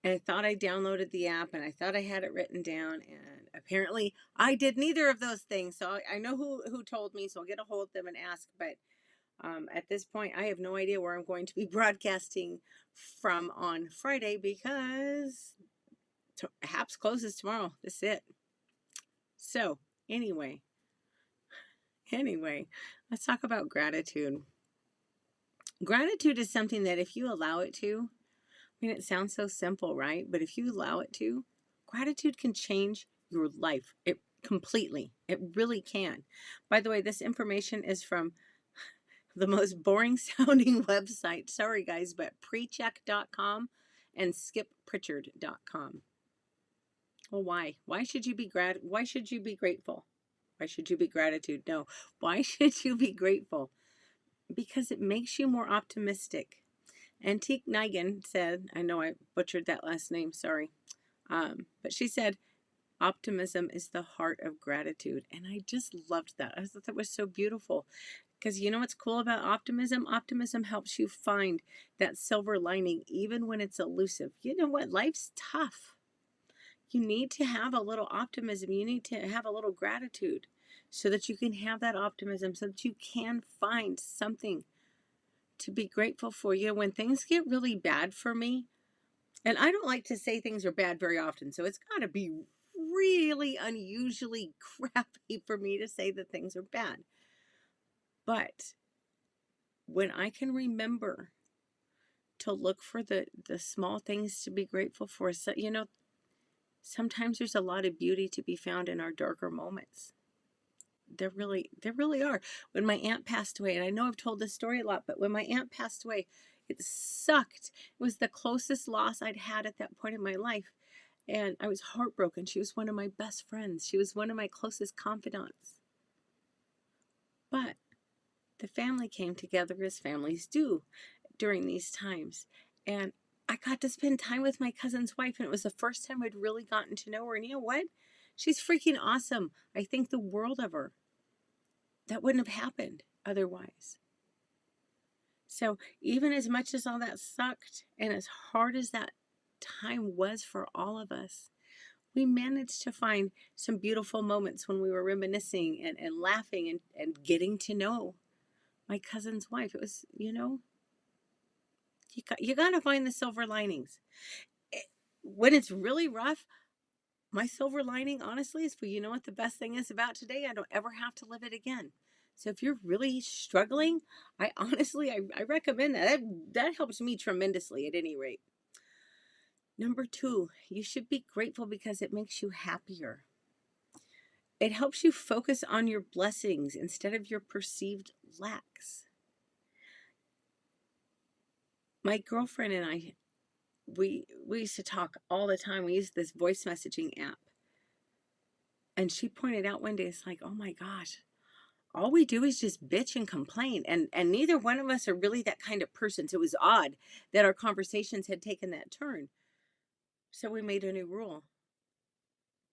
and I thought I downloaded the app and I thought I had it written down, and apparently I did neither of those things. So I know who told me, so I'll get a hold of them and ask. But at this point, I have no idea where I'm going to be broadcasting from on Friday because Haps closes tomorrow. That's it. So anyway, let's talk about gratitude. Gratitude is something that if you allow it to, I mean, it sounds so simple, right? But if you allow it to, gratitude can change your life. It completely. It really can. By the way, this information is from the most boring sounding website. Sorry guys, but precheck.com and skippritchard.com. Well, why? Why should you be why should you be grateful? Why should you be gratitude? No. Why should you be grateful? Because it makes you more optimistic. Antique Nigan said, I know I butchered that last name, sorry. But she said, optimism is the heart of gratitude. And I just loved that. I thought that was so beautiful. Because you know what's cool about optimism? Optimism helps you find that silver lining even when it's elusive. You know what? Life's tough. You need to have a little optimism. You need to have a little gratitude so that you can have that optimism, so that you can find something to be grateful for. You know, when things get really bad for me, and I don't like to say things are bad very often, so it's got to be really unusually crappy for me to say that things are bad. But when I can remember to look for the small things to be grateful for, so, you know, sometimes there's a lot of beauty to be found in our darker moments. There really are. When my aunt passed away, and I know I've told this story a lot, but when my aunt passed away, it sucked. It was the closest loss I'd had at that point in my life. And I was heartbroken. She was one of my best friends. She was one of my closest confidants. But the family came together as families do during these times. And I got to spend time with my cousin's wife, and it was the first time I'd really gotten to know her. And you know what? She's freaking awesome. I think the world of her. That wouldn't have happened otherwise. So even as much as all that sucked, and as hard as that time was for all of us, we managed to find some beautiful moments when we were reminiscing and laughing and getting to know my cousin's wife. It was, you know, you got to find the silver linings. When it's really rough, my silver lining, honestly, is for, you know what the best thing is about today? I don't ever have to live it again. So if you're really struggling, I honestly recommend that. That helps me tremendously at any rate. Number 2, you should be grateful because it makes you happier. It helps you focus on your blessings instead of your perceived lacks. My girlfriend and I, we used to talk all the time. We used this voice messaging app. And she pointed out one day, it's like, oh my gosh, all we do is just bitch and complain. And neither one of us are really that kind of person. So it was odd that our conversations had taken that turn. So we made a new rule.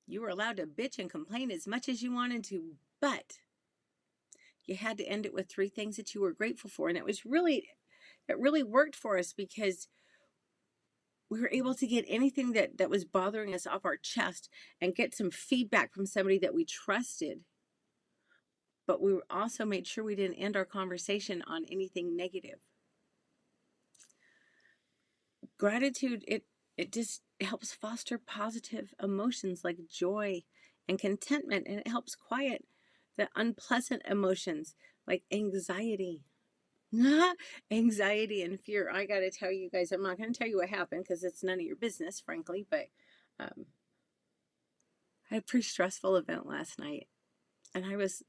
You were allowed to bitch and complain as much as you wanted to, but you had to end it with 3 things that you were grateful for. And it really worked for us because we were able to get anything that was bothering us off our chest and get some feedback from somebody that we trusted. But we also made sure we didn't end our conversation on anything negative. Gratitude, it just helps foster positive emotions like joy and contentment, and it helps quiet the unpleasant emotions like anxiety. Anxiety and fear. I got to tell you guys, I'm not going to tell you what happened because it's none of your business, frankly, but I had a pretty stressful event last night, and I was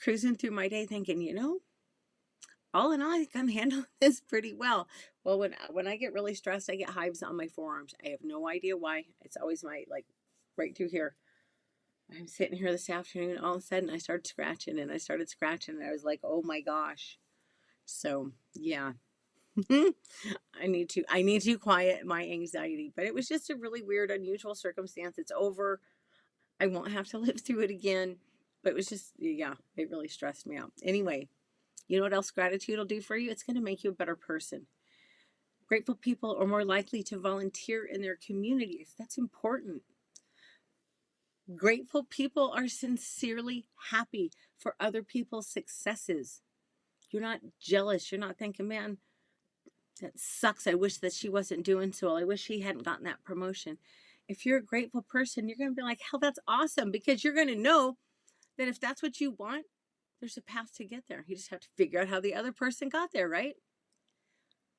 cruising through my day thinking, you know, all in all, I think I'm handling this pretty well. Well, when I get really stressed, I get hives on my forearms. I have no idea why. It's always like right through here. I'm sitting here this afternoon, all of a sudden I started scratching, and I was like, oh my gosh. So yeah. I need to quiet my anxiety, but it was just a really weird, unusual circumstance. It's over. I won't have to live through it again, but it was just, yeah, it really stressed me out. Anyway, you know what else gratitude will do for you? It's going to make you a better person. Grateful people are more likely to volunteer in their communities. That's important. Grateful people are sincerely happy for other people's successes. You're not jealous. You're not thinking, man, that sucks. I wish that she wasn't doing so well. I wish he hadn't gotten that promotion. If you're a grateful person, you're going to be like, hell, that's awesome, because you're going to know that if that's what you want, there's a path to get there. You just have to figure out how the other person got there, right?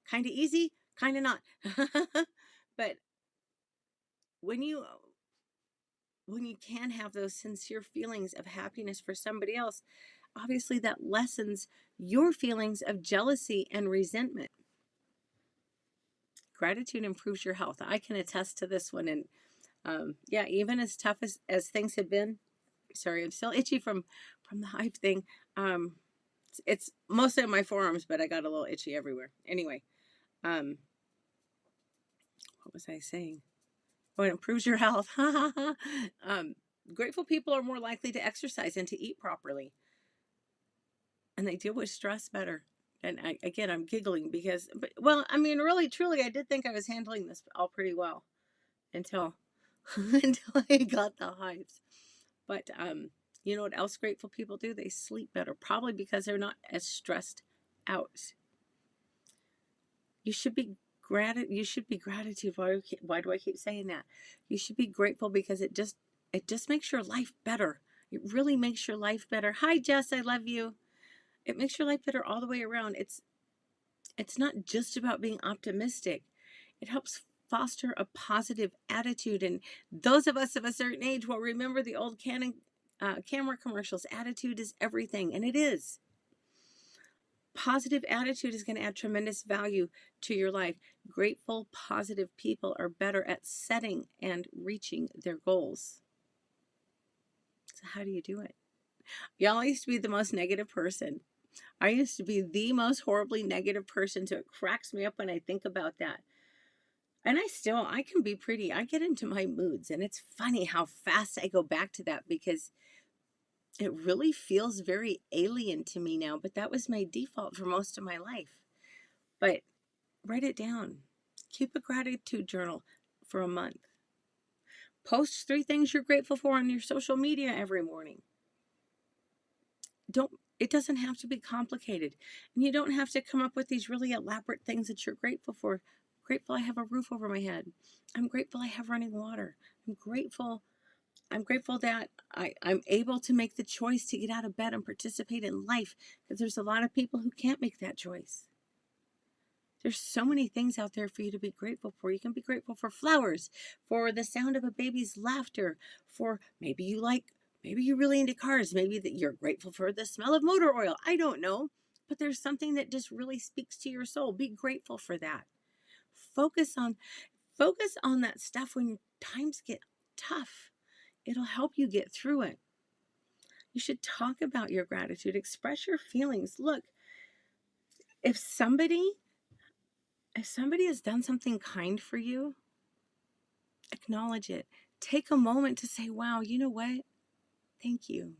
Kind of easy, kind of not. But when you can have those sincere feelings of happiness for somebody else, obviously that lessens your feelings of jealousy and resentment. Gratitude improves your health. I can attest to this one. And yeah, even as tough as things have been, sorry, I'm still itchy from the hive thing. It's mostly on my forearms, but I got a little itchy everywhere. Anyway, what was I saying? Oh, it improves your health. Grateful people are more likely to exercise and to eat properly, and they deal with stress better. And I'm giggling because, well, I mean, really, truly, I did think I was handling this all pretty well until until I got the hives. But you know what else grateful people do? They sleep better, probably because they're not as stressed out. You should be gratitude. Why do I keep saying that? You should be grateful because it just makes your life better. It really makes your life better. Hi, Jess, I love you. It makes your life better all the way around. It's not just about being optimistic. It helps foster a positive attitude. And those of us of a certain age will remember the old camera commercials. Attitude is everything, and it is. Positive attitude is going to add tremendous value to your life. Grateful, positive people are better at setting and reaching their goals. So how do you do it? Y'all, I used to be the most negative person. I used to be the most horribly negative person, so it cracks me up when I think about that. And I can be I get into my moods, and it's funny how fast I go back to that because it really feels very alien to me now, but that was my default for most of my life. But write it down. Keep a gratitude journal for a month. Post 3 things you're grateful for on your social media every morning. It doesn't have to be complicated. And you don't have to come up with these really elaborate things that you're grateful for. I'm grateful I have a roof over my head. I'm grateful I have running water. I'm grateful that I'm able to make the choice to get out of bed and participate in life, because there's a lot of people who can't make that choice. There's so many things out there for you to be grateful for. You can be grateful for flowers, for the sound of a baby's laughter, for maybe you're really into cars, maybe that you're grateful for the smell of motor oil. I don't know, but there's something that just really speaks to your soul. Be grateful for that. Focus on that stuff when times get tough. It'll help you get through it. You should talk about your gratitude, express your feelings. Look, if somebody has done something kind for you, acknowledge it. Take a moment to say, wow, you know what? Thank you.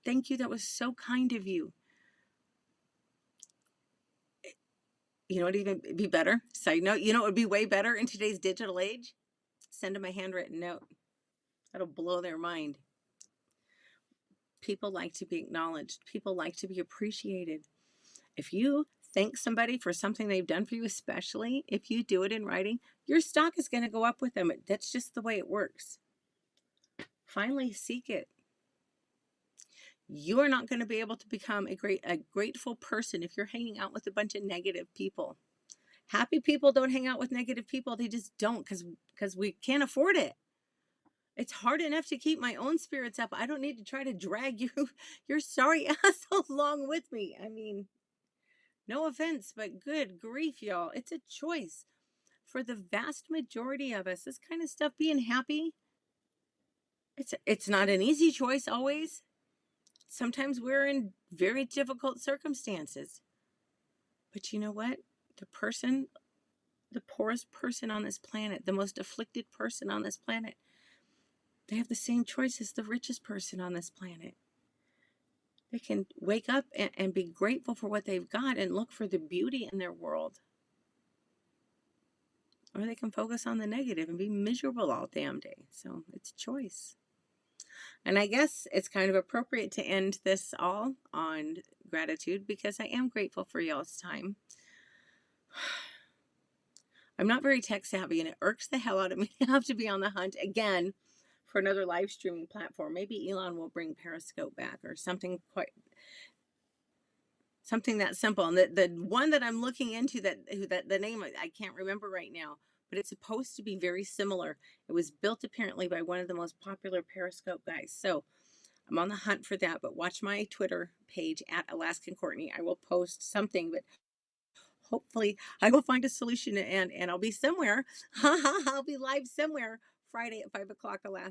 Thank you. That was so kind of you. You know what would even be better? Side note, you know what would be way better in today's digital age? Send them a handwritten note. That'll blow their mind. People like to be acknowledged. People like to be appreciated. If you thank somebody for something they've done for you, especially if you do it in writing, your stock is going to go up with them. That's just the way it works. Finally, seek it. You are not going to be able to become a grateful person if you're hanging out with a bunch of negative people. Happy people don't hang out with negative people. They just don't, because we can't afford it. It's hard enough to keep my own spirits up. I don't need to try to drag your sorry ass along with me. I mean, no offense, but good grief, y'all. It's a choice. For the vast majority of us, this kind of stuff, being happy, it's not an easy choice always. Sometimes we're in very difficult circumstances. But you know what? The poorest person on this planet, the most afflicted person on this planet, they have the same choice as the richest person on this planet. They can wake up and be grateful for what they've got and look for the beauty in their world. or they can focus on the negative and be miserable all damn day. So it's a choice. And I guess it's kind of appropriate to end this all on gratitude because I am grateful for y'all's time. I'm not very tech savvy, and it irks the hell out of me to have to be on the hunt again for another live streaming platform. Maybe Elon will bring Periscope back or something that simple. And the one that I'm looking into, that the name I can't remember right now, but it's supposed to be very similar. It was built apparently by one of the most popular Periscope guys. So I'm on the hunt for that, but watch my Twitter page at Alaskan Courtney. I will post something, but hopefully I will find a solution, and I'll be somewhere. I'll be live somewhere Friday at 5 o'clock Alaska